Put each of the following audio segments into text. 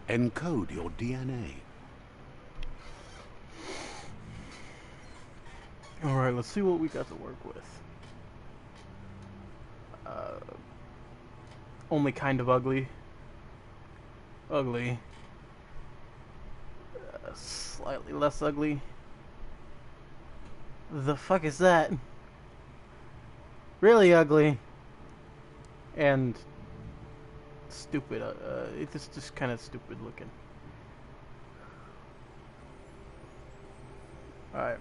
Encode your DNA. Alright, let's see what we got to work with. Only kind of ugly. Ugly. Slightly less ugly. The fuck is that? Really ugly. And stupid. It's just kind of stupid looking. Alright.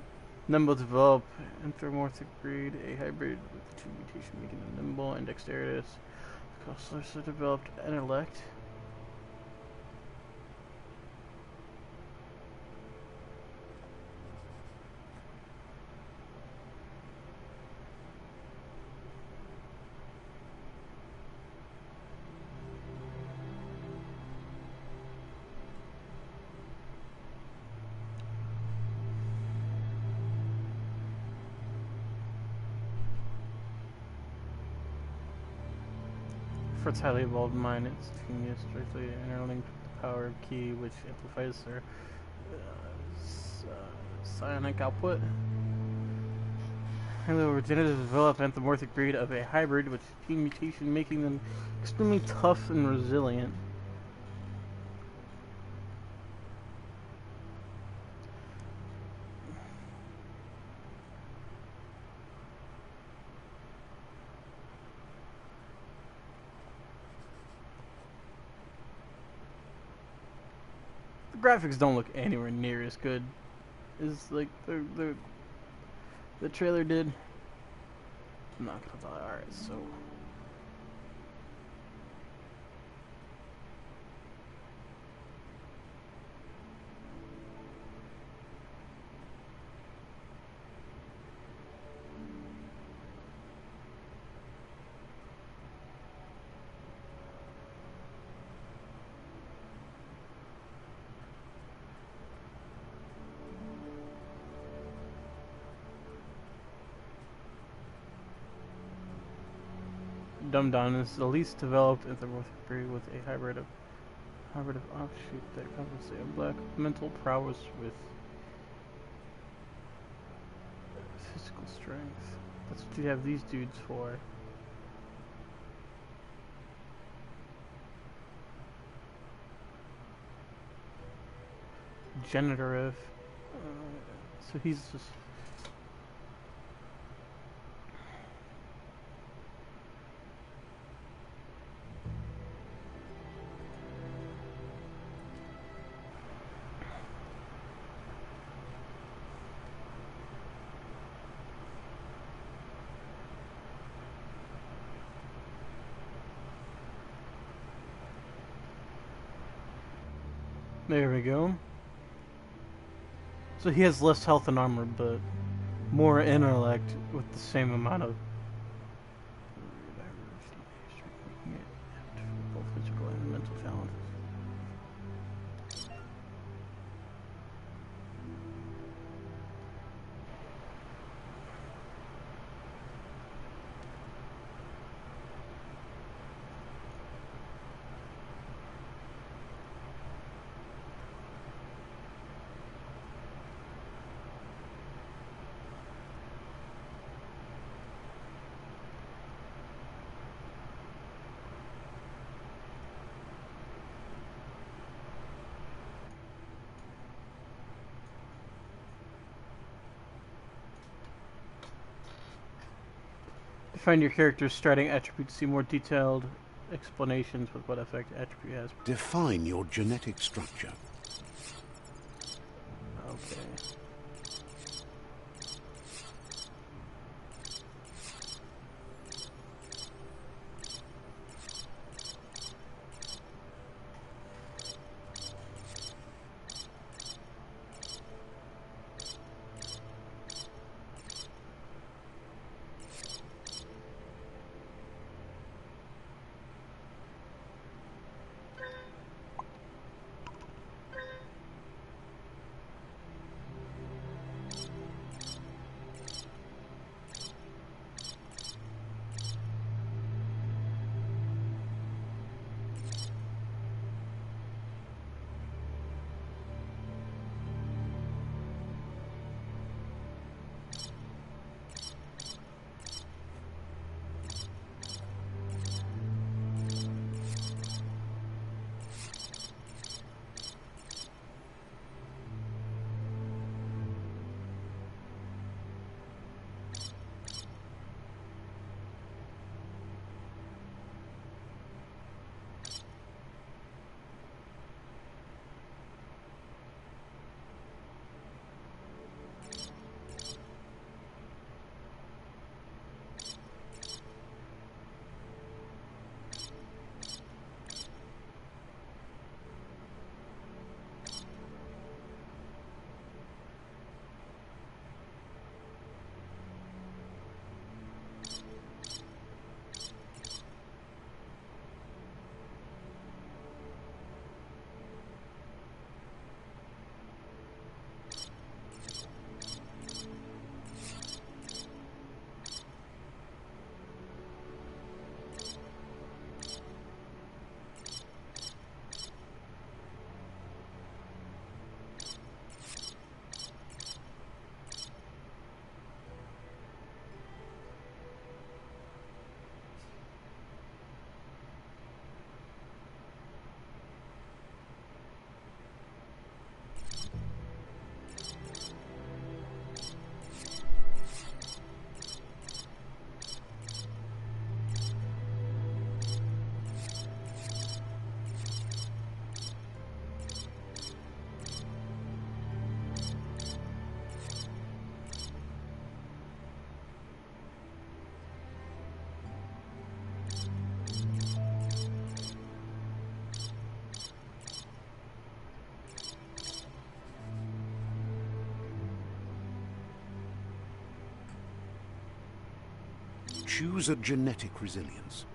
Nimble develop anthropomorphic breed, a hybrid with 2 mutations making them nimble and dexterous. Also developed intellect. For its highly evolved mind, its genius directly interlinked with the power of key, which amplifies their psionic output. And the regenerative developed anthropomorphic breed of a hybrid with gene mutation, making them extremely tough and resilient. The graphics don't look anywhere near as good as like the trailer did. I'm not gonna lie. Alright, so Dum-Dum is the least developed anthropomorphic breed with a hybrid of offshoot that compensate a black mental prowess with physical strength. That's what you have these dudes for. Generative. So he's just. There we go. So he has less health and armor, but more intellect with the same amount of both physical and mental challenges. Find your character's starting attribute to see more detailed explanations with what effect attribute has. Define your genetic structure. Okay. Choose a genetic resilience.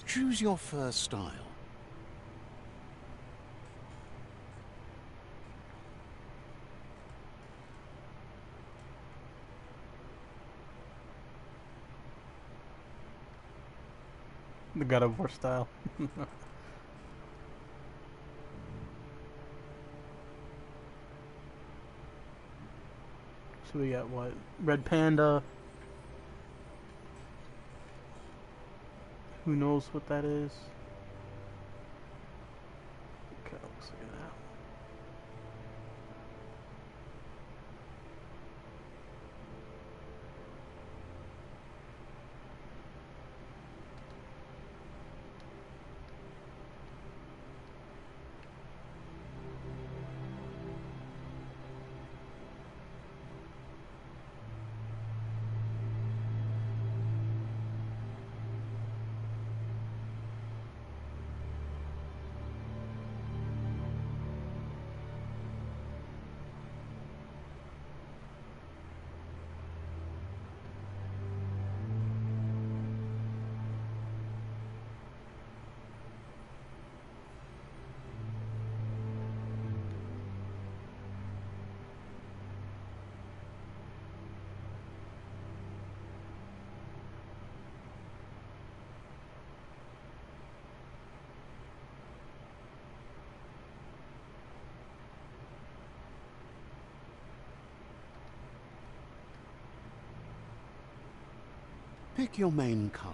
Choose your first style. The God of War style. So we got what? Red Panda. Who knows what that is? Okay, let's look at that. Pick your main color.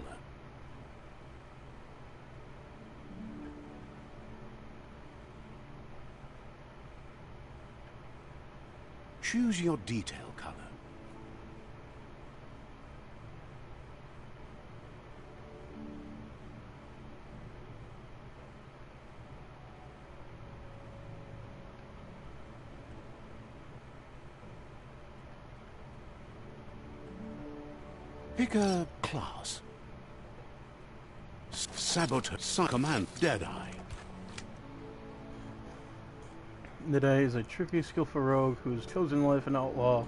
Choose your detail color. Pick a class. Saboteur, Command, Deadeye. Deadeye is a tricky, skillful rogue whose chosen life an outlaw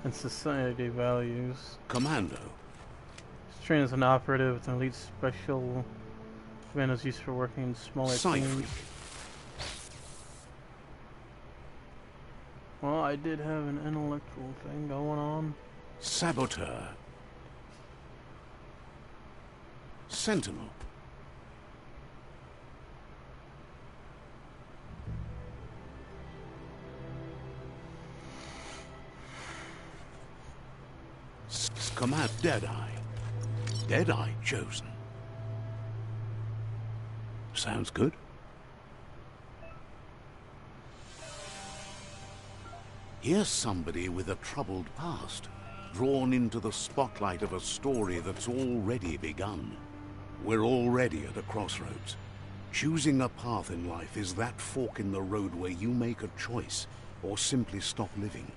and society values. Commando. He's trained as an operative with an elite special command is used for working in smaller teams. Well, I did have an intellectual thing going on. Saboteur. Sentinel. Command Deadeye. Deadeye chosen. Sounds good. Here's somebody with a troubled past, drawn into the spotlight of a story that's already begun. We're already at a crossroads. Choosing a path in life is that fork in the road where you make a choice or simply stop living.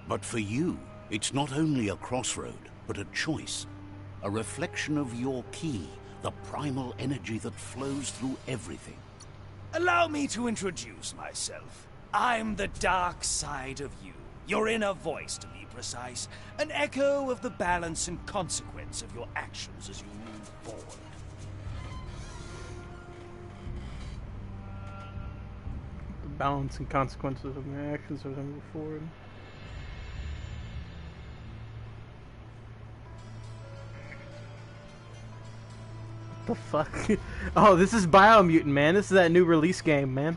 But for you, it's not only a crossroad, but a choice. A reflection of your key, the primal energy that flows through everything. Allow me to introduce myself. I'm the dark side of you. Your inner voice, to be precise. An echo of the balance and consequence of your actions as you move forward. The balance and consequences of my actions as I move forward. What the fuck? Oh, this is Bio-mutant, man. This is that new release game, man.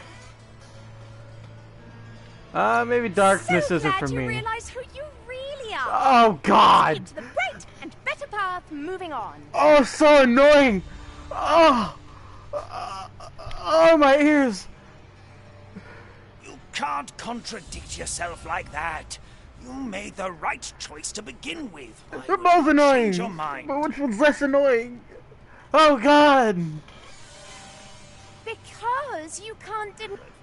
Maybe darkness isn't for me. You realize who you really are. Oh God! Into the bright and better path, moving on. Oh, so annoying! Oh, my ears! You can't contradict yourself like that. You made the right choice to begin with. They're both annoying. Change your mind. But which one's less annoying? Oh God! Because you can't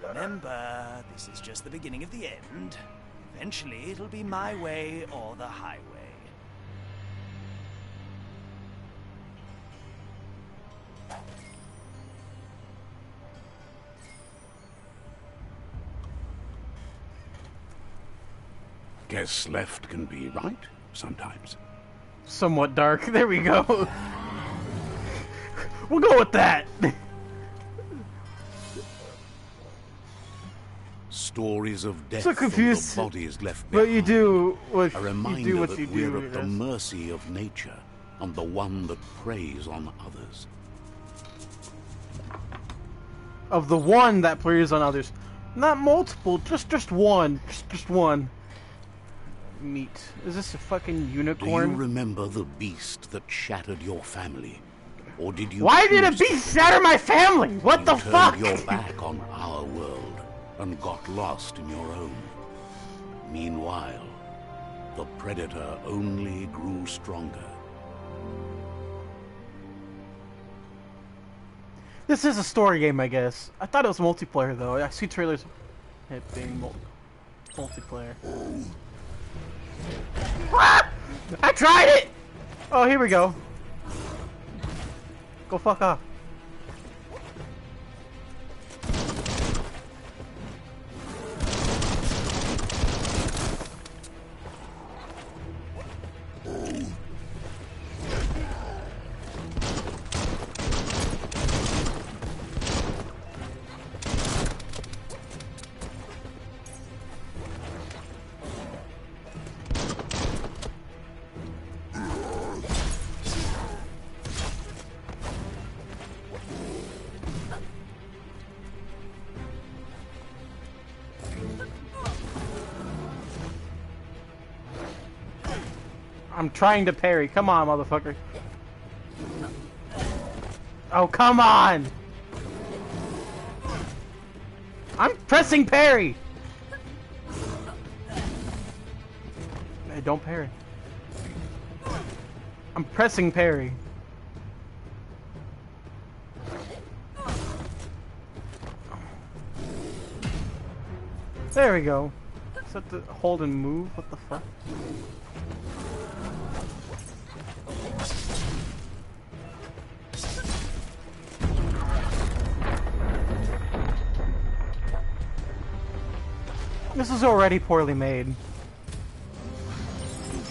Remember, this is just the beginning of the end. Eventually, it'll be my way or the highway. Guess left can be right sometimes. Somewhat dark. There we go. We'll go with that. Stories of death So confused. from the bodies left But behind. you do what A you reminder do. What that you we're do. at the mercy of nature and the one that preys on others. Of the one that preys on others, not multiple. Just one. Just one. Meat. Is this a fucking Do you unicorn? remember the beast that shattered your family? Or did you Why did a choose to beast shatter my family? What You the turned fuck? your back on our world and got lost in your own. Meanwhile, the predator only grew stronger. This is a story game, I guess. I thought it was multiplayer though. I see trailers it being multiplayer. Ah! I tried it! Oh, here we go. Go fuck off. I'm trying to parry. Come on, motherfucker. Oh, come on! I'm pressing parry! Hey, don't parry. I'm pressing parry. There we go. Is that the hold and move? What the fuck? This is already poorly made. You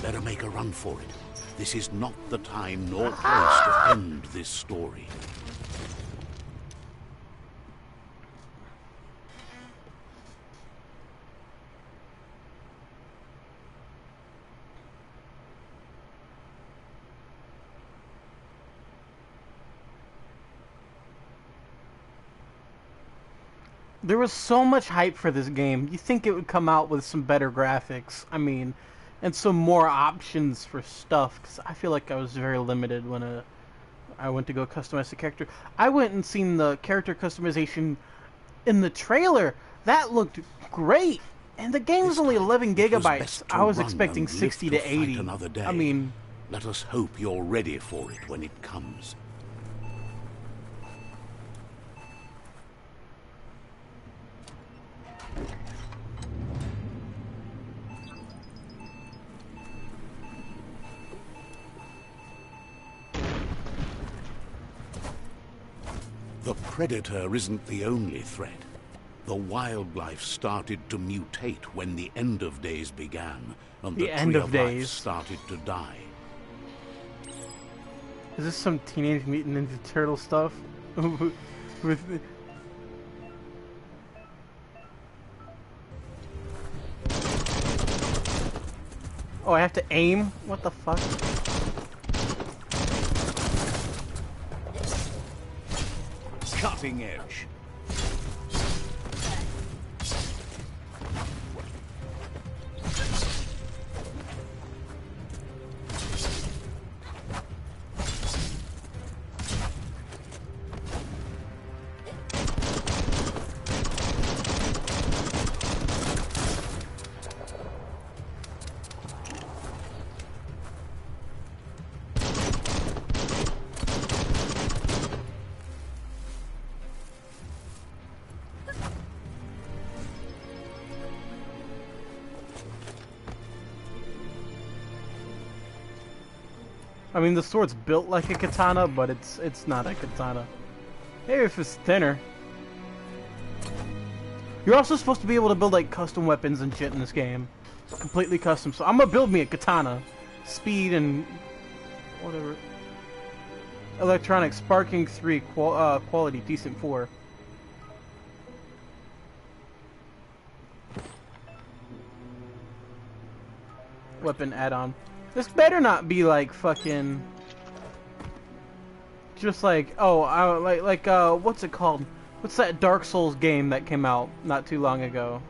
better make a run for it. This is not the time nor place to end this story. There was so much hype for this game. You think it would come out with some better graphics, I mean, and some more options for stuff, because I feel like I was very limited when I went to go customize the character. I went and seen the character customization in the trailer. That looked great, and the game's only 11 gigabytes. I was expecting 60 to 80. Another day. I mean, let us hope you're ready for it when it comes. The predator isn't the only threat. The wildlife started to mutate when the end of days began, and the end tree of of life days. started to die. is this some Teenage Mutant Ninja Turtle stuff? With oh, I have to aim? What the fuck? Cutting edge. I mean, the sword's built like a katana, but it's not a katana. Maybe if it's thinner. You're also supposed to be able to build like custom weapons and shit in this game. It's completely custom. So I'm gonna build me a katana. Speed and whatever. Electronics, sparking 3, quality decent 4. Weapon add-on. This better not be like fucking. Just like what's it called? What's that Dark Souls game that came out not too long ago?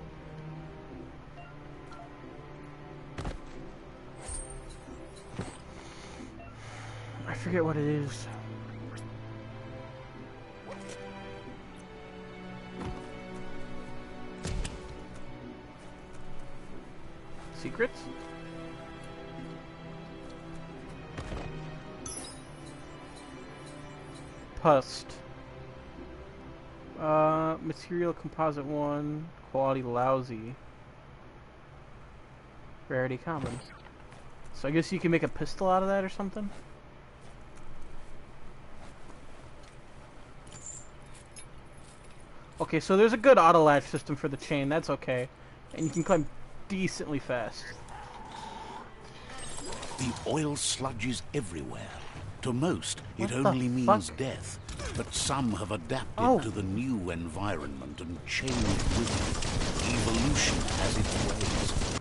I forget what it is. Secrets? Pust. Material composite 1, quality lousy. Rarity common. So I guess you can make a pistol out of that or something? Okay, so there's a good auto latch system for the chain, that's okay. And you can climb decently fast. The oil sludges everywhere. To most, it What the only means fuck? death. But some have adapted to the new environment and changed with it. Evolution has its ways.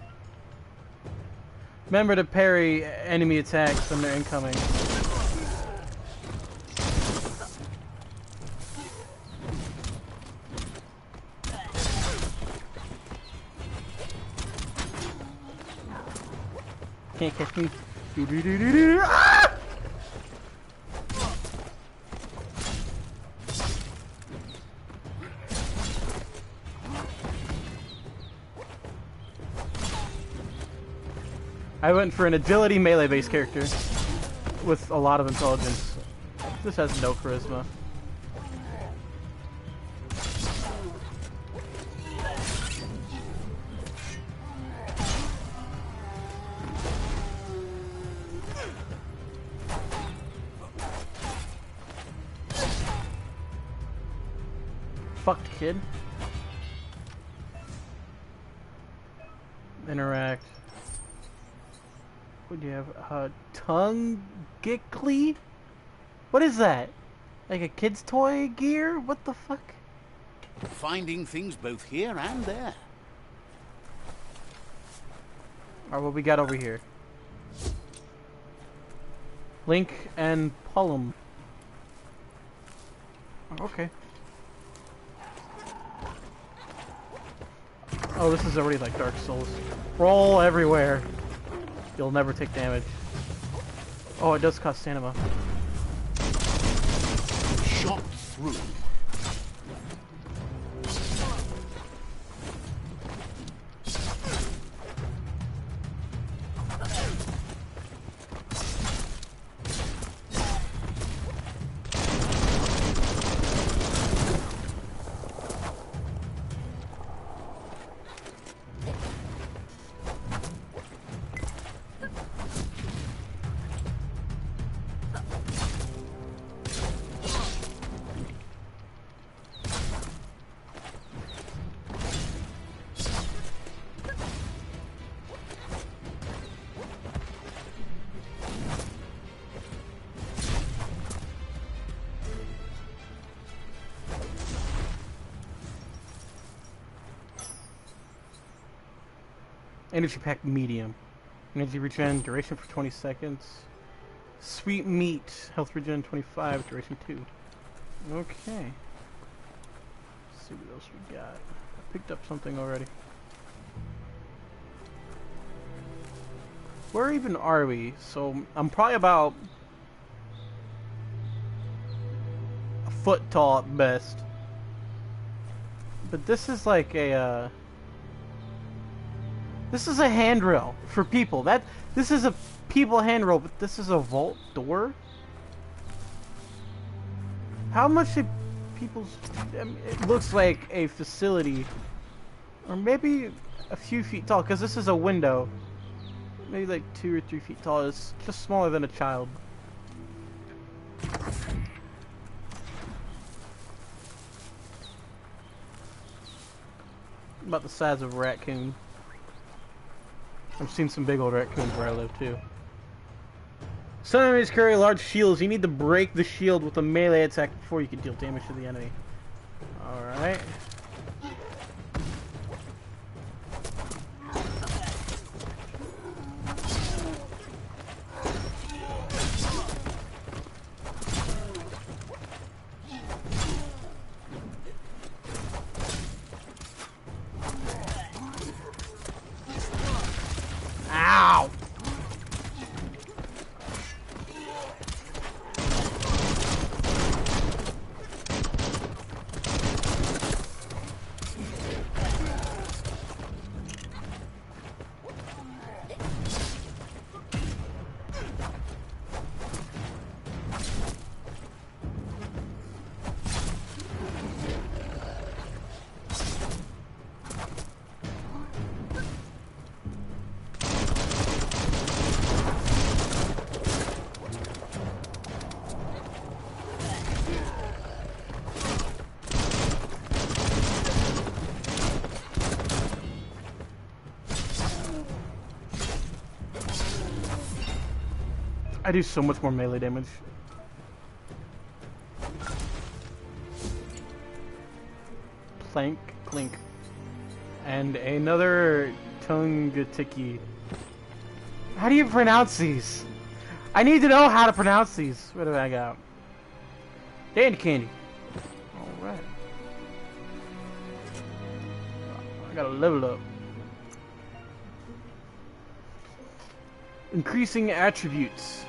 Remember to parry enemy attacks when they're incoming. Can't catch me. Ah! I went for an agility melee-based character with a lot of intelligence. This has no charisma. Fucked kid. Interact. What do you have? Tongue Gickly? What is that? Like a kid's toy gear? What the fuck? Finding things both here and there. Alright, what we got over here? Link and Pullum. Okay. Oh, this is already like Dark Souls. Roll everywhere. You'll never take damage. Oh, it does cost stamina. Shot through. Energy pack medium. Energy regen, duration for 20 seconds. Sweet meat, health regen 25, duration 2. Okay. Let's see what else we got. I picked up something already. Where even are we? So I'm probably about a foot tall at best. But this is like a this is a handrail for people. This is a people handrail, but this is a vault door. How much do people's? I mean, it looks like a facility, or maybe a few feet tall, because this is a window. Maybe like 2 or 3 feet tall. It's just smaller than a child. About the size of a raccoon. I've seen some big old raccoons where I live too. Some enemies carry large shields. You need to break the shield with a melee attack before you can deal damage to the enemy. Alright. Ow! I do so much more melee damage. Plank, clink. And another Tungatiki. How do you pronounce these? I need to know how to pronounce these. What do I got? Dandy candy. Alright. I gotta level up. Increasing attributes.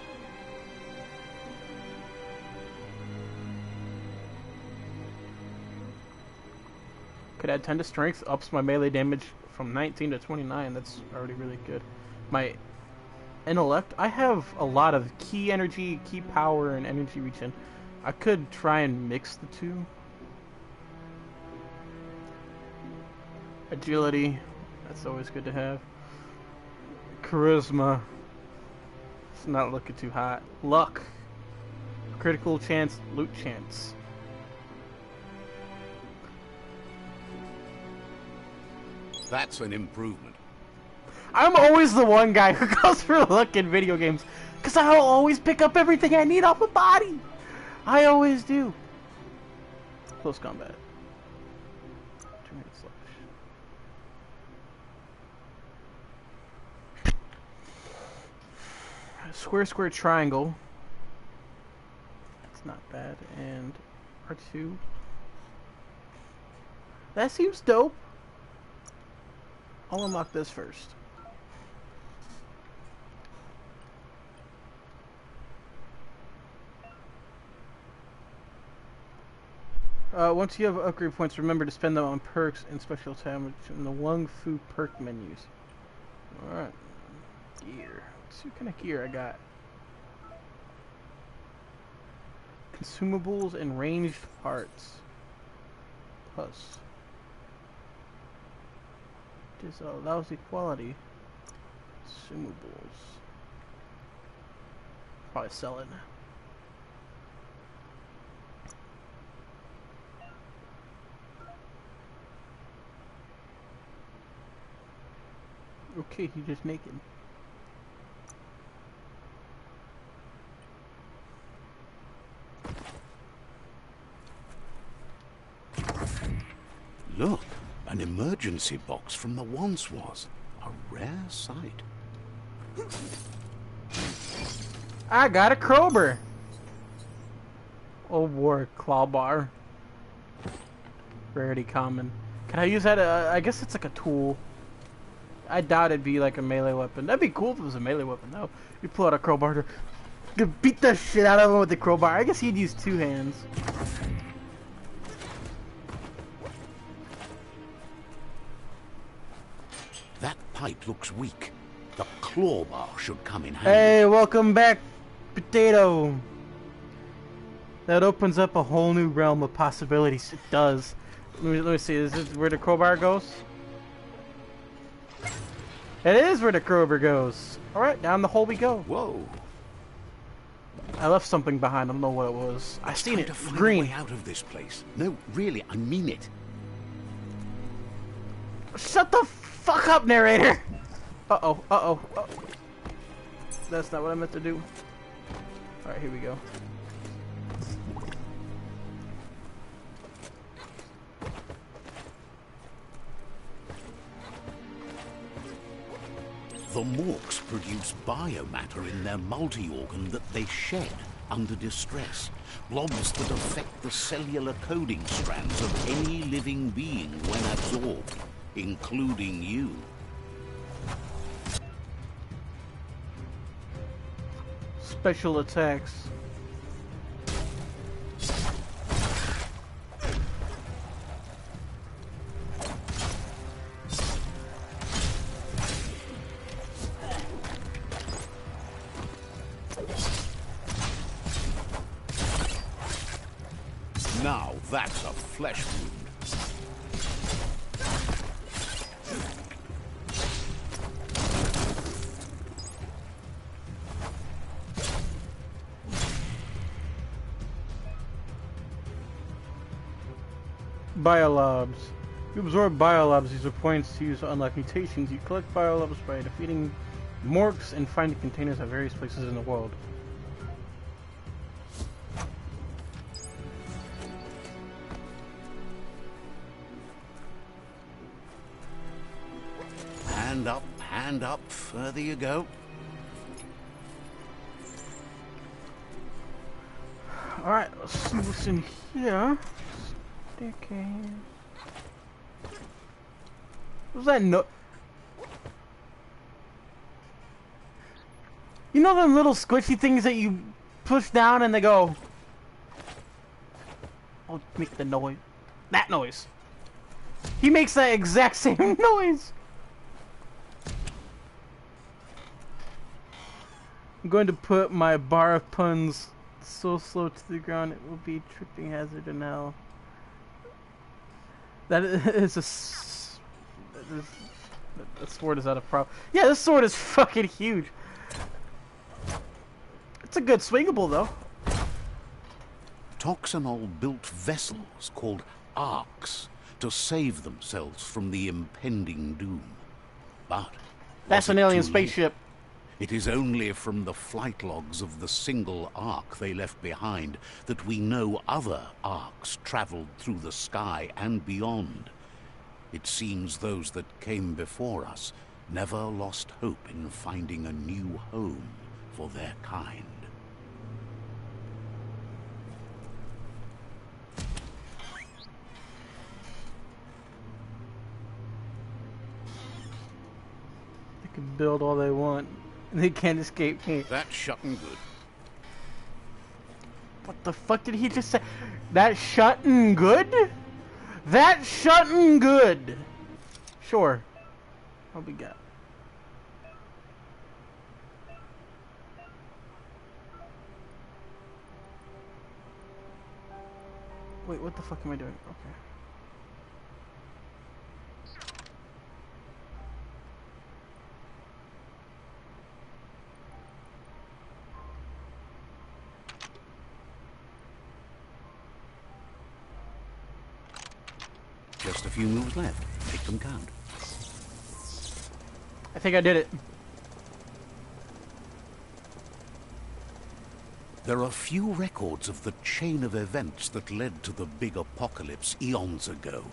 Could add 10 to strength, ups my melee damage from 19 to 29. That's already really good. My intellect, I have a lot of key energy, key power, and energy regen. I could try and mix the two. Agility, that's always good to have. Charisma, it's not looking too hot. Luck, critical chance, loot chance. That's an improvement. I'm always the one guy who goes for luck in video games, because I'll always pick up everything I need off a body. I always do. Close combat. 2-handed slash. Square, square, triangle. That's not bad. And R2. That seems dope. I'll unlock this first. Once you have upgrade points, remember to spend them on perks and special damage in the Wung Fu perk menus. Alright. Gear. Let's see what kind of gear I got. Consumables and ranged parts. Plus. It is a lousy quality. Consumables. Probably sell it. Okay, he's just naked. Look, an emergency box from the once was. A rare sight. I got a crowbar. Oh, war claw bar. Rarity common. Can I use that? I guess it's like a tool. I doubt it'd be like a melee weapon. That'd be cool if it was a melee weapon, though. You pull out a crowbar to beat the shit out of him with the crowbar. I guess he'd use two hands. That pipe looks weak. The claw bar should come in handy. Hey, welcome back, Potato. That opens up a whole new realm of possibilities. It does. Let me see. Is this where the crowbar goes? It is where the crowbar goes. Alright, down the hole we go. Whoa. I left something behind. I don't know what it was. I seen it. To find Green. a way out of this place. No, really, I mean it. Shut the fuck up, narrator! Uh-oh, uh-oh, uh-oh. That's not what I meant to do. Alright, here we go. The Morks produce biomatter in their multi-organ that they shed under distress. Blobs that affect the cellular coding strands of any living being when absorbed, including you. Special attacks. Now that's a flesh wound. Biolobs. You absorb biolobs. These are points to use to unlock mutations. You collect biolobs by defeating Morks and finding containers at various places in the world. Hand up, further you go. Alright, let's see what's in here. Okay. What's that no? You know them little squishy things that you push down and they go... Oh, make the noise. That noise. He makes that exact same noise. I'm going to put my bar of puns so slow to the ground it will be tripping hazard in hell. That is that sword is out of problem. Yeah, this sword is fucking huge. It's a good swingable though. Toxanol built vessels called arcs to save themselves from the impending doom. But that's an alien spaceship. It is only from the flight logs of the single arc they left behind that we know other arcs traveled through the sky and beyond. It seems those that came before us never lost hope in finding a new home for their kind. They can build all they want. They can't escape me. That's shutting good. What the fuck did he just say? That shutting good? That shutting good. Sure. What we got? Wait, what the fuck am I doing? Okay. Just a few moves left. Make them count. I think I did it. There are few records of the chain of events that led to the big apocalypse eons ago,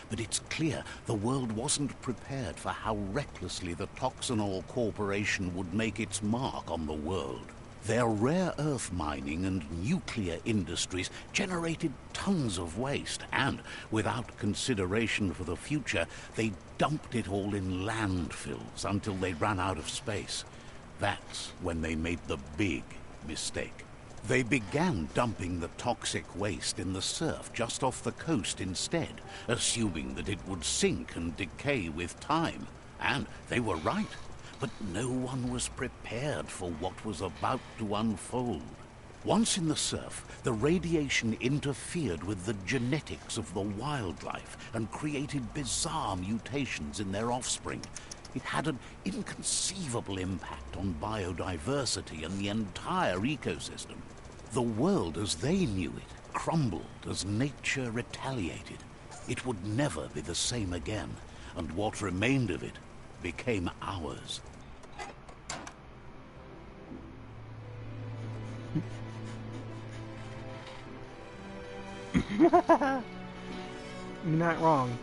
but it's clear the world wasn't prepared for how recklessly the Toxanol Corporation would make its mark on the world. Their rare earth mining and nuclear industries generated tons of waste, and without consideration for the future, they dumped it all in landfills until they ran out of space. That's when they made the big mistake. They began dumping the toxic waste in the surf just off the coast instead, assuming that it would sink and decay with time. And they were right. But no one was prepared for what was about to unfold. Once in the surf, the radiation interfered with the genetics of the wildlife and created bizarre mutations in their offspring. It had an inconceivable impact on biodiversity and the entire ecosystem. The world as they knew it crumbled as nature retaliated. It would never be the same again. and what remained of it became ours. You're not wrong.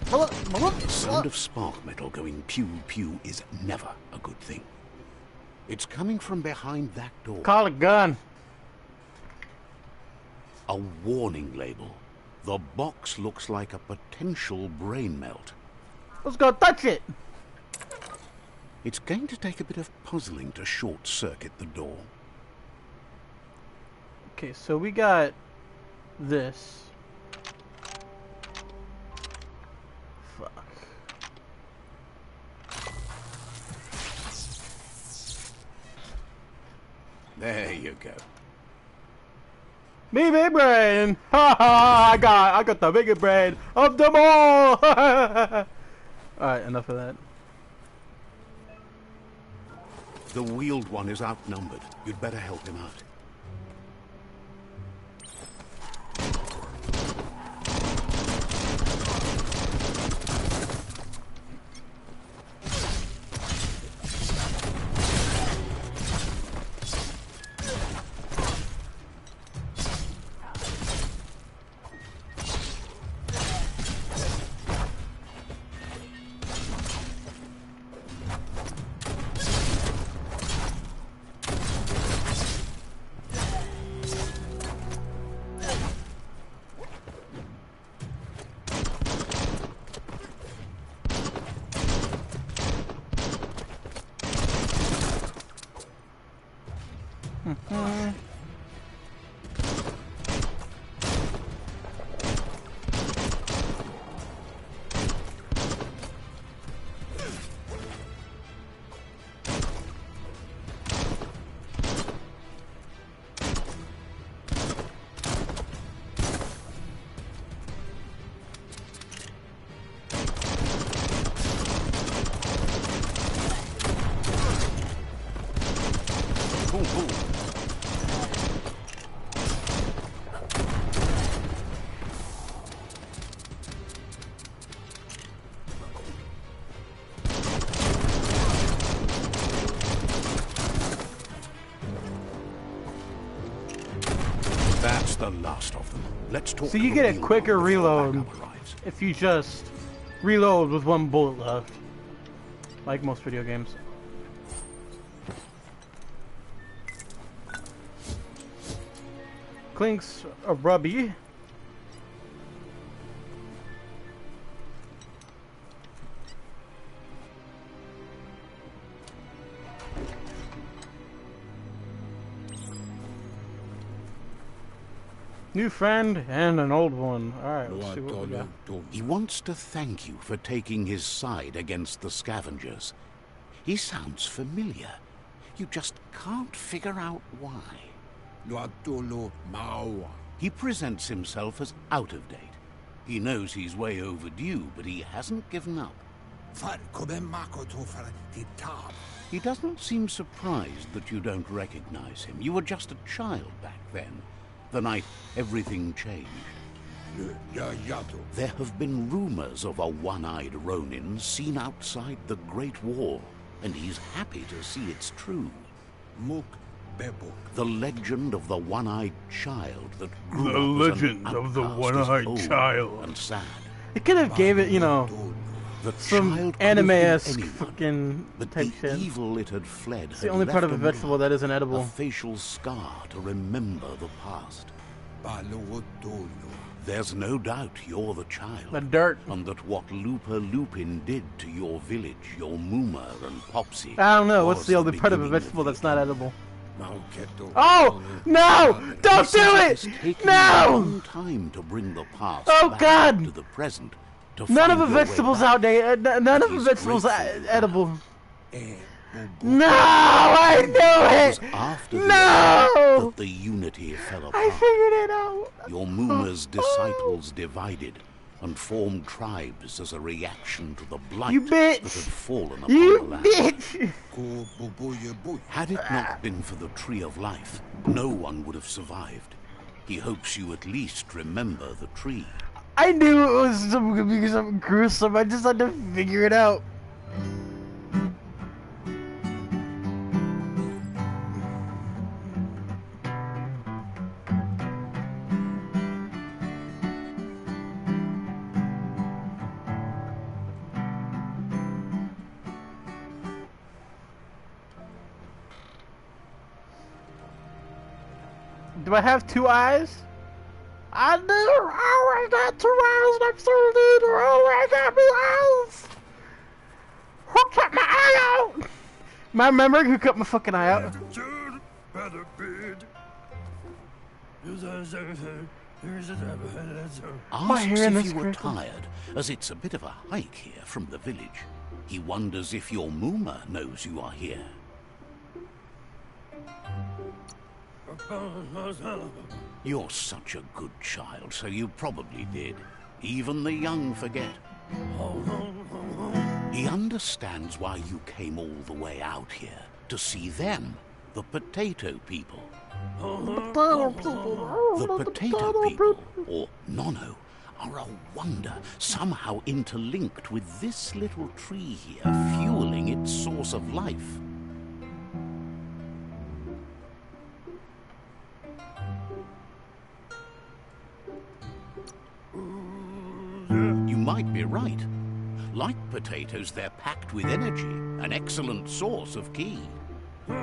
The sound of spark metal going pew-pew is never a good thing. It's coming from behind that door. Call it gun. A warning label. The box looks like a potential brain melt. Let's go touch it. It's going to take a bit of puzzling to short-circuit the door. Okay, so we got this. Fuck. There you go. Me big brain! Ha ha! I got the biggest brain of them all! Alright, enough of that. The wheeled one is outnumbered. You'd better help him out. That's the last of them. Let's talk. So you get a quicker reload if you just reload with one bullet left. Like most video games. Clinks a rubby. New friend and an old one. Alright, let's see what we got. He wants to thank you for taking his side against the scavengers. He sounds familiar. You just can't figure out why. He presents himself as out of date. He knows he's way overdue, but he hasn't given up. He doesn't seem surprised that you don't recognize him. You were just a child back then, the night everything changed. There have been rumors of a one-eyed Ronin seen outside the Great Wall, and he's happy to see it's true. The legend of the one-eyed child that grew The up as an legend of the outcast one-eyed is old child. and sad. It could have gave it, you know, The some child could have been anime-esque anyone, fucking but type the shit. evil it had fled It's the only part of a vegetable that isn't a edible. facial scar to remember the past. There's no doubt you're the child. The dirt. And that what LUPA-LUPIN did to your village, your Muma and Popsy... I don't know, what's was the only part of a beginning vegetable the that's not end. edible? Oh! No! Don't do It's it! taken a No! long time to bring the past Oh, back God! to the present. To None of find the your way vegetables back. outdated. None of the He's vegetables are grateful for edible. that. No! I It knew was it! after the No! event that the unity fell I apart. figured it out. Your Muma's disciples divided and formed tribes as a reaction to the blight You that had bitch! fallen upon You the land. bitch! Had it not been for the Tree of Life, No one would have survived. He hopes you at least remember the tree. I knew it was something gruesome. I just had to figure it out. Do I have two eyes? I do. Oh, I got 2 eyes. I'm so little. Oh, I got me eyes. Who cut my eye out? Am I remembering who cut my fucking eye out? Asks if you were tired, as it's a bit of a hike here from the village. He wonders if your Mooma knows you are here. You're such a good child, so you probably did. Even the young forget. He understands why you came all the way out here, to see them, the potato people. The potato people, or NONO, are a wonder, somehow interlinked with this little tree here, fueling its source of life. You might be right. Like potatoes, they're packed with energy, an excellent source of ki. The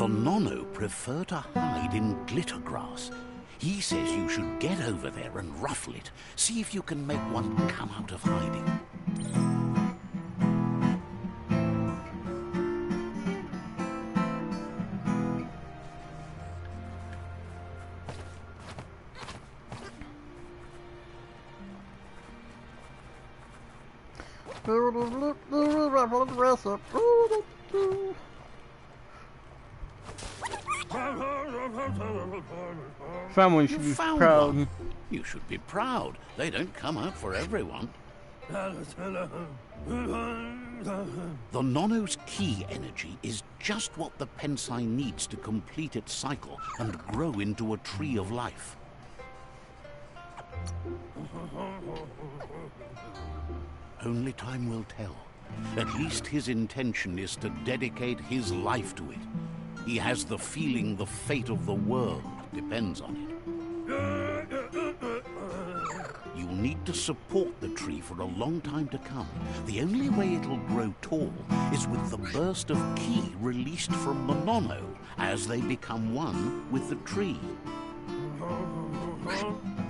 NONO prefer to hide in glittergrass. He says you should get over there and ruffle it. See if you can make one come out of hiding. Found one, you should be proud. One. You should be proud. They don't come out for everyone. The NONO's ki energy is just what the PENSAI needs to complete its cycle and grow into a tree of life. Only time will tell. At least his intention is to dedicate his life to it. He has the feeling the fate of the world depends on it. You'll need to support the tree for a long time to come. The only way it'll grow tall is with the burst of ki released from the NONO as they become one with the tree.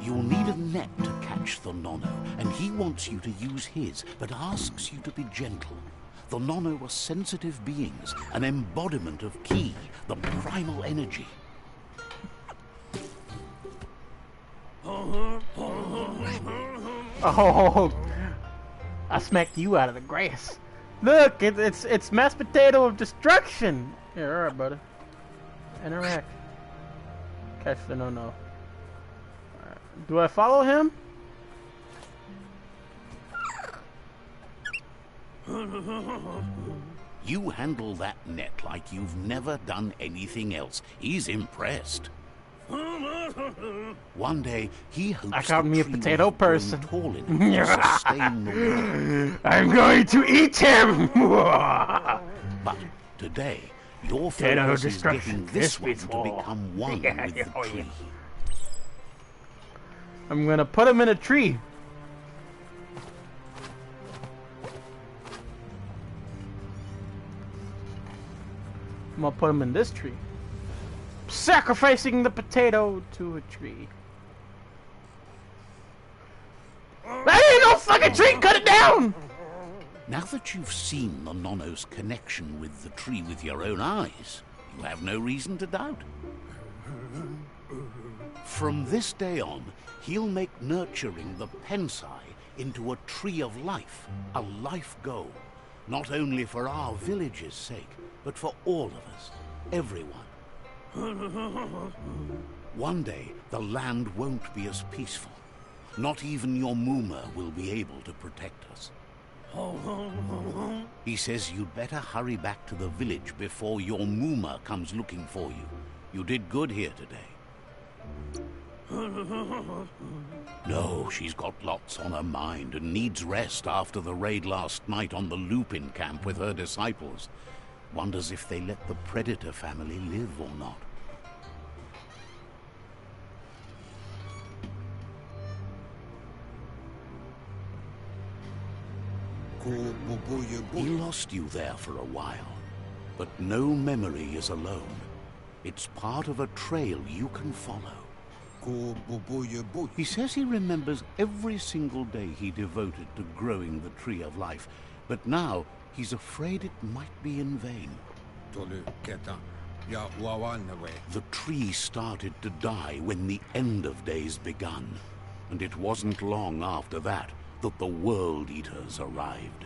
You'll need a net to catch the NONO, and he wants you to use his, but asks you to be gentle. The NONO are sensitive beings, an embodiment of ki, the primal energy. Oh, I smacked you out of the grass. Look, it's mashed potato of destruction. Here, all right, buddy. Interact. Catch the NONO. Right. Do I follow him? You handle that net like you've never done anything else. He's impressed. One day, he hopes I got me a potato person. Tall enough to sustain the world. I'm going to eat him! But today, your focus is getting this one to become one with the tree. I'm gonna put him in a tree. I'm gonna put him in this tree. Sacrificing the potato to a tree. That ain't no fucking tree! Cut it down! Now that you've seen the NONO's connection with the tree with your own eyes, you have no reason to doubt. From this day on, he'll make nurturing the PENSAI into a tree of life, a life goal. Not only for our village's sake, but for all of us, everyone. One day, the land won't be as peaceful. Not even your Mooma will be able to protect us. He says you'd better hurry back to the village before your Mooma comes looking for you. You did good here today. No, she's got lots on her mind and needs rest after the raid last night on the Lupin camp with her disciples. Wonders if they let the Predator family live or not. He lost you there for a while, but no memory is alone. It's part of a trail you can follow. He says he remembers every single day he devoted to growing the Tree of Life, but now he's afraid it might be in vain. The tree started to die when the end of days begun, and it wasn't long after that that the World Eaters arrived.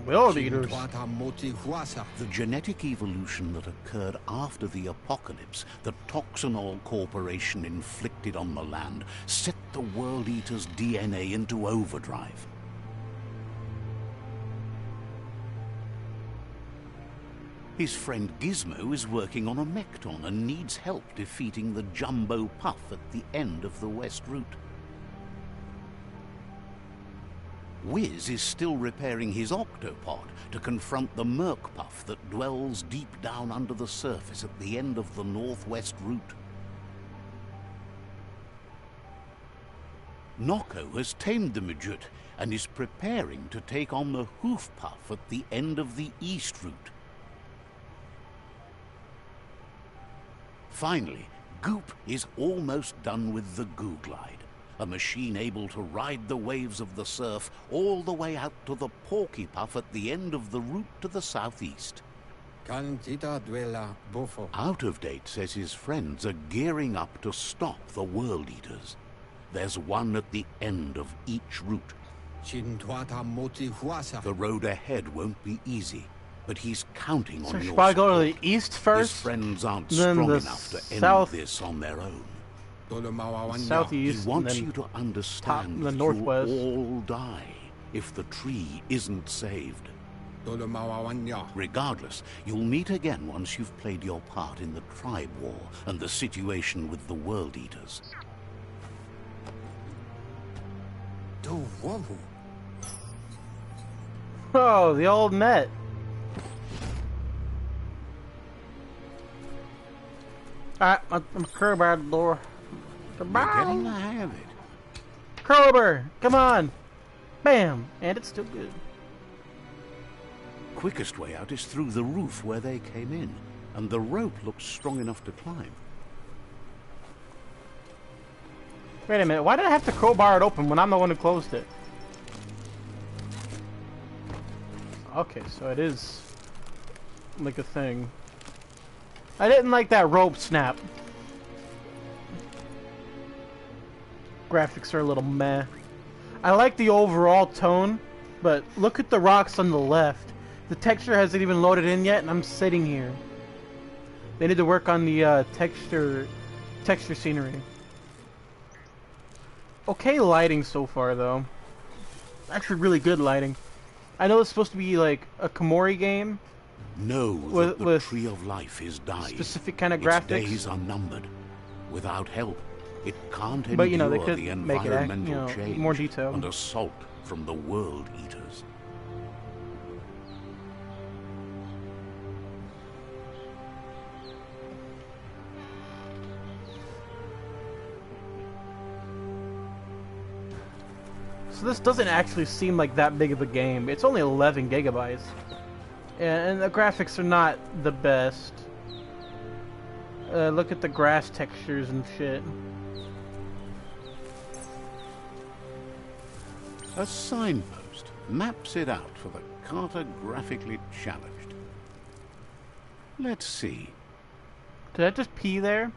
World Eaters. The genetic evolution that occurred after the apocalypse that Toxanol Corporation inflicted on the land set the World Eaters' DNA into overdrive. His friend Gizmo is working on a Mekton and needs help defeating the Jumbo Puff at the end of the West Route. Wiz is still repairing his octopod to confront the Merc Puff that dwells deep down under the surface at the end of the Northwest Route. Noko has tamed the Midget and is preparing to take on the Hoof Puff at the end of the East Route. Finally, Goop is almost done with the Goo Glide, a machine able to ride the waves of the surf all the way out to the Porky Puff at the end of the route to the southeast. Out of Date says his friends are gearing up to stop the World Eaters. There's one at the end of each route. The road ahead won't be easy, but he's counting on your probably go to support. the east first. His friends aren't then strong the enough to south, end this on their own. Southeast, He wants and you then to understand the that northwest. you'll all die if the tree isn't saved. Regardless, you'll meet again once you've played your part in the tribe war and the situation with the World Eaters. Oh, the old net. Alright, I'm crowbar the door. You're getting the Goodbye. hang of it. Crowbar, come on. Bam, and it's still good. Quickest way out is through the roof where they came in, and the rope looks strong enough to climb. Wait a minute, why did I have to crowbar it open when I'm the one who closed it? Okay, so it is like a thing. I didn't like that rope snap. Graphics are a little meh. I like the overall tone, but look at the rocks on the left. The texture hasn't even loaded in yet, and I'm sitting here. They need to work on the texture scenery. Okay lighting so far, though. Actually, really good lighting. I know it's supposed to be like a Komori game. Know that the Tree of Life is dying. Specific kind of Its graphics. days are numbered. Without help, it can't endure But, you know, they could the make it, environmental change more detailed. and assault from the World Eaters. So this doesn't actually seem like that big of a game. It's only 11 gigabytes. And the graphics are not the best. Look at the grass textures and shit. A signpost maps it out for the cartographically challenged. Let's see. Did I just pee there?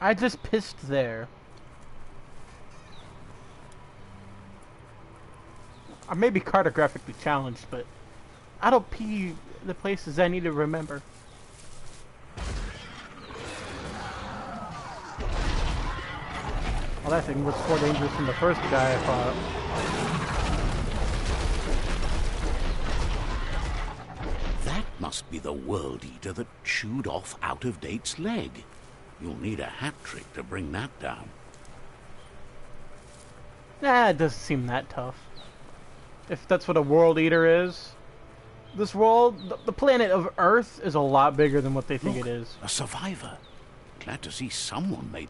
I just pissed there. I may be cartographically challenged, but I don't pee the places I need to remember. Well, that thing looks more dangerous than the first guy I fought. That must be the World Eater that chewed off Out-of-Date's leg. You'll need a hat trick to bring that down. Nah, it doesn't seem that tough. If that's what a World Eater is. This world, the planet of Earth, is a lot bigger than what they think it is. A survivor. Glad to see someone made...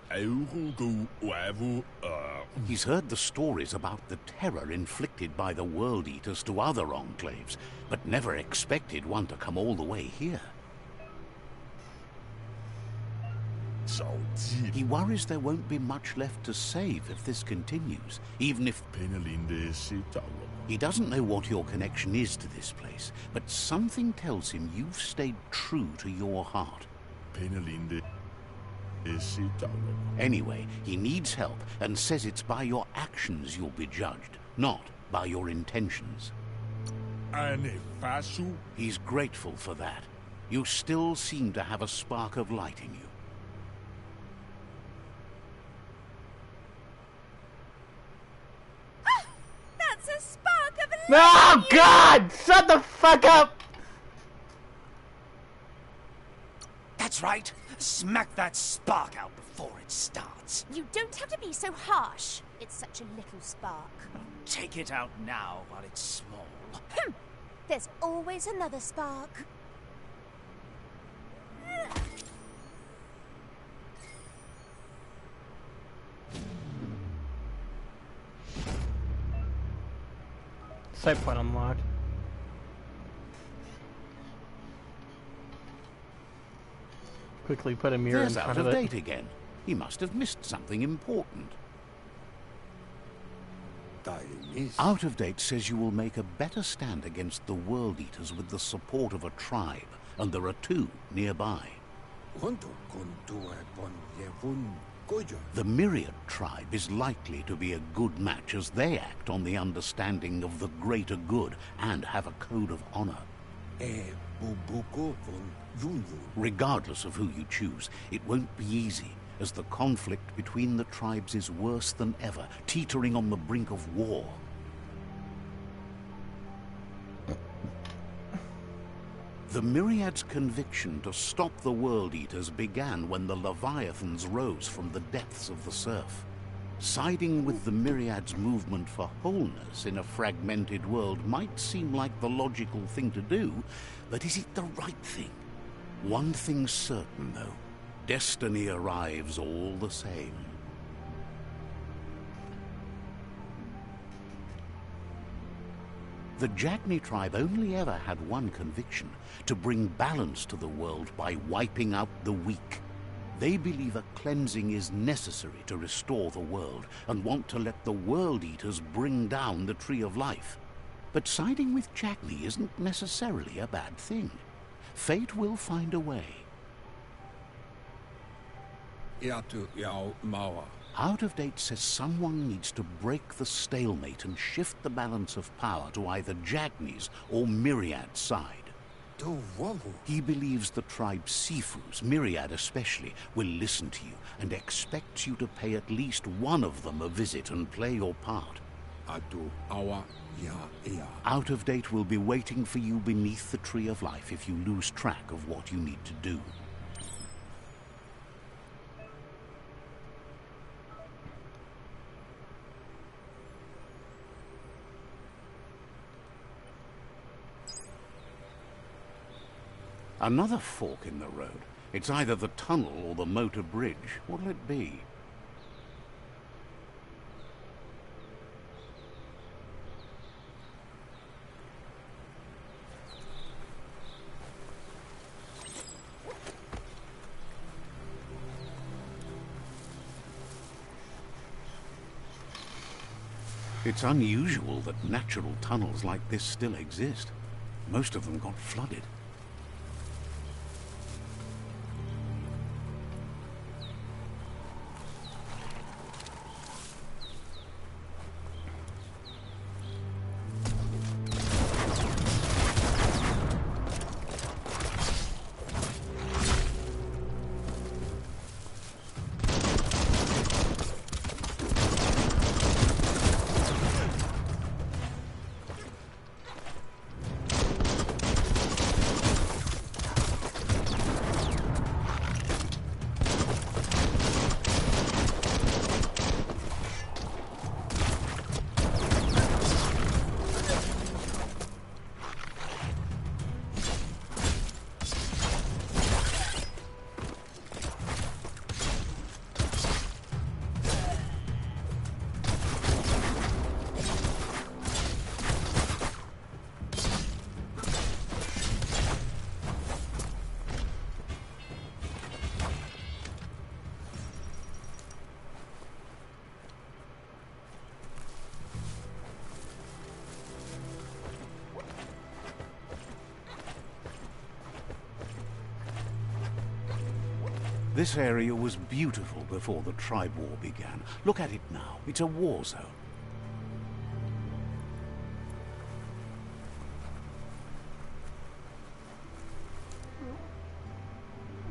He's heard the stories about the terror inflicted by the World Eaters to other enclaves, but never expected one to come all the way here. He worries there won't be much left to save if this continues, even if... He doesn't know what your connection is to this place, but something tells him you've stayed true to your heart. Anyway, he needs help and says it's by your actions you'll be judged, not by your intentions. He's grateful for that. You still seem to have a spark of light in you. That's a spark of light! Oh, God! Shut the fuck up! That's right. Smack that spark out before it starts. You don't have to be so harsh. It's such a little spark. Take it out now while it's small. There's always another spark. Save point unlocked. Quickly put a mirror There's in front of it. Out-of-Date again. He must have missed something important. Out-of-Date says you will make a better stand against the World Eaters with the support of a tribe, and there are two nearby. The Myriad tribe is likely to be a good match as they act on the understanding of the greater good and have a code of honor. Regardless of who you choose, it won't be easy, as the conflict between the tribes is worse than ever, teetering on the brink of war. The Myriad's conviction to stop the World Eaters began when the Leviathans rose from the depths of the surf. Siding with the Myriad's movement for wholeness in a fragmented world might seem like the logical thing to do, but is it the right thing? One thing's certain, though. Destiny arrives all the same. The Jagni tribe only ever had one conviction: to bring balance to the world by wiping out the weak. They believe a cleansing is necessary to restore the world, and want to let the World Eaters bring down the Tree of Life. But siding with Jagni isn't necessarily a bad thing. Fate will find a way. Out-of-Date says someone needs to break the stalemate and shift the balance of power to either Jagni's or Myriad's side. He believes the tribe Sifu's, Myriad especially, will listen to you and expects you to pay at least one of them a visit and play your part. Out-of-Date will be waiting for you beneath the Tree of Life if you lose track of what you need to do. Another fork in the road. It's either the tunnel or the motor bridge. What'll it be? It's unusual that natural tunnels like this still exist. Most of them got flooded. This area was beautiful before the tribe war began. Look at it now. It's a war zone.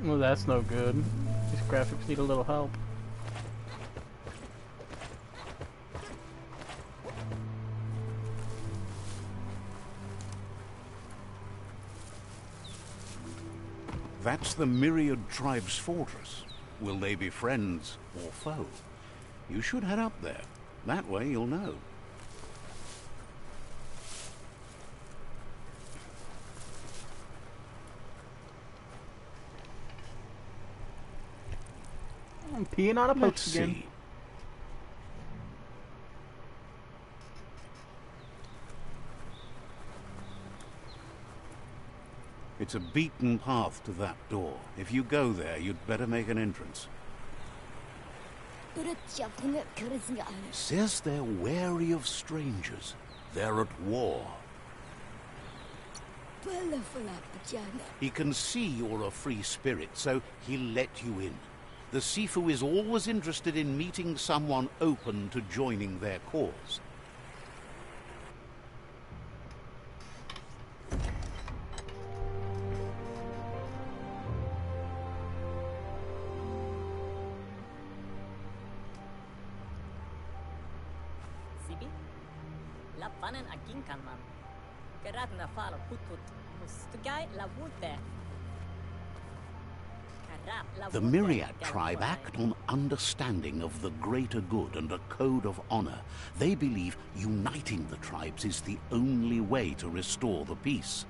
Well, that's no good. These graphics need a little help. That's the Myriad Tribe's fortress. Will they be friends or foe? You should head up there. That way you'll know. I'm peeing on a post Let's again. see. It's a beaten path to that door. If you go there, you'd better make an entrance. It says they're wary of strangers. They're at war. He can see you're a free spirit, so he'll let you in. The Sifu is always interested in meeting someone open to joining their cause. The Myriad tribe act on understanding of the greater good and a code of honor. They believe uniting the tribes is the only way to restore the peace.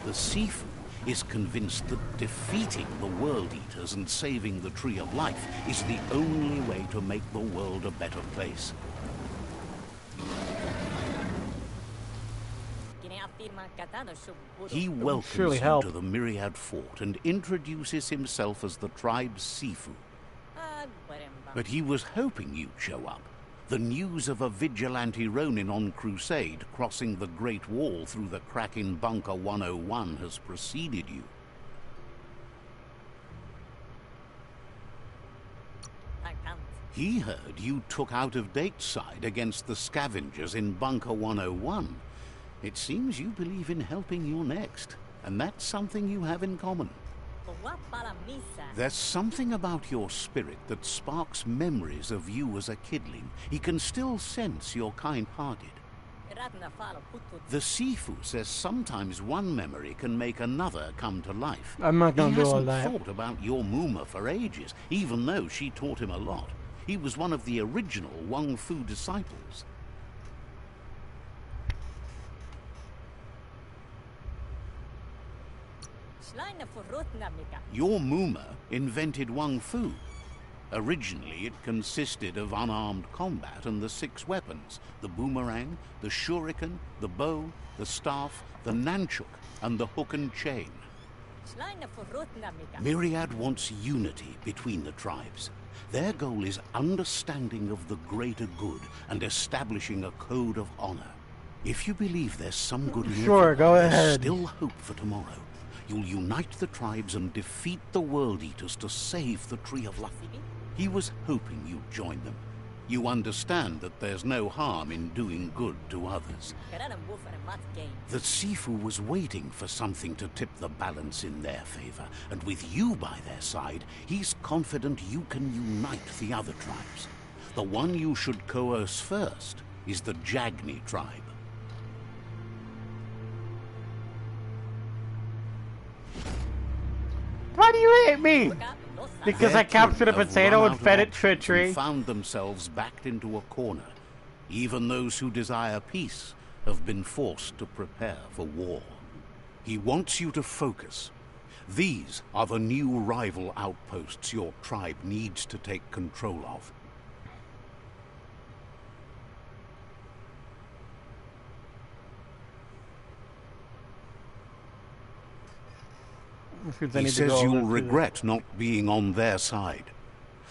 The Sifu is convinced that defeating the World Eaters and saving the Tree of Life is the only way to make the world a better place. He welcomes you to the Myriad Fort and introduces himself as the tribe's Sifu. But he was hoping you'd show up. The news of a vigilante Ronin on crusade crossing the Great Wall through the crack in Bunker 101 has preceded you. He heard you took out-of-date side against the scavengers in Bunker 101. It seems you believe in helping your next, and that's something you have in common. There's something about your spirit that sparks memories of you as a kidling. He can still sense you're kind-hearted. The Sifu says sometimes one memory can make another come to life. I'm not going to do all He that. hasn't thought about your Muma for ages, even though she taught him a lot. He was one of the original Wang Fu disciples. Your Muma invented Wang Fu. Originally, it consisted of unarmed combat and the 6 weapons: the boomerang, the shuriken, the bow, the staff, the nunchuk, and the hook and chain. Myriad wants unity between the tribes. Their goal is understanding of the greater good and establishing a code of honor. If you believe there's some good in Sure, go everyone, there's ahead. still hope for tomorrow. You'll unite the tribes and defeat the World Eaters to save the Tree of Life. He was hoping you'd join them. You understand that there's no harm in doing good to others. The Sifu was waiting for something to tip the balance in their favor, and with you by their side, he's confident you can unite the other tribes. The one you should coerce first is the Jagni tribe. Why do you hate me? Because I captured a Their kin potato have and run fed out it of treachery. options and found themselves backed into a corner. Even those who desire peace have been forced to prepare for war. He wants you to focus. These are the new rival outposts your tribe needs to take control of. He says you'll regret not being on their side.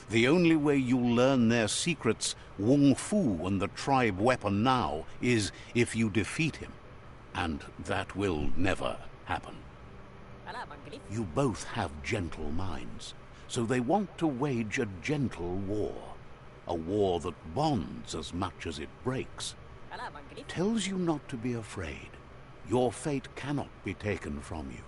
The only way you'll learn their secrets, Wung Fu and the tribe weapon now, is if you defeat him. And that will never happen. You both have gentle minds, so they want to wage a gentle war. A war that bonds as much as it breaks. Tells you not to be afraid. Your fate cannot be taken from you.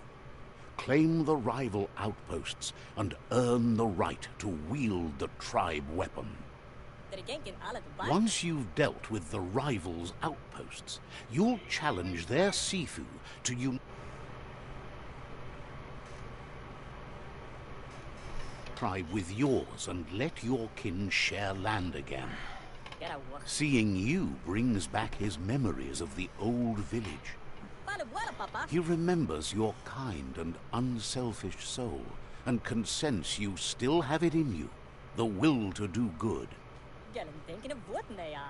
Claim the rival outposts and earn the right to wield the tribe weapon. Once you've dealt with the rival's outposts, you'll challenge their Sifu to tribe with yours and let your kin share land again. Seeing you brings back his memories of the old village. He remembers your kind and unselfish soul and can sense you still have it in you, the will to do good.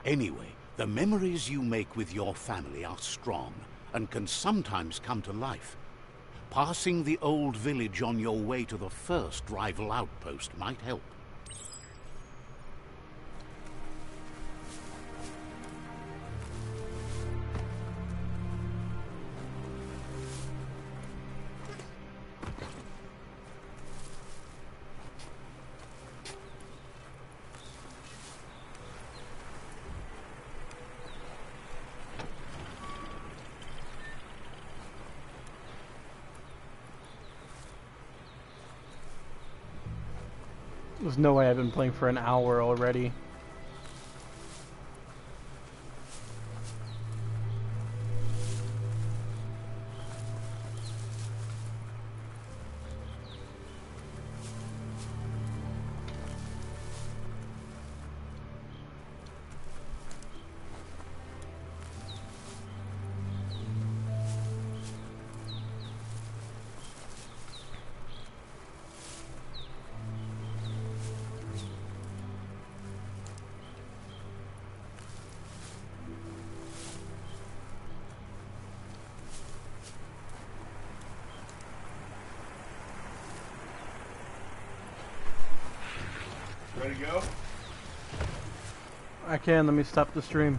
Anyway, the memories you make with your family are strong and can sometimes come to life. Passing the old village on your way to the first rival outpost might help. There's no way I've been playing for an hour already. Ready to go? I can. Let me stop the stream.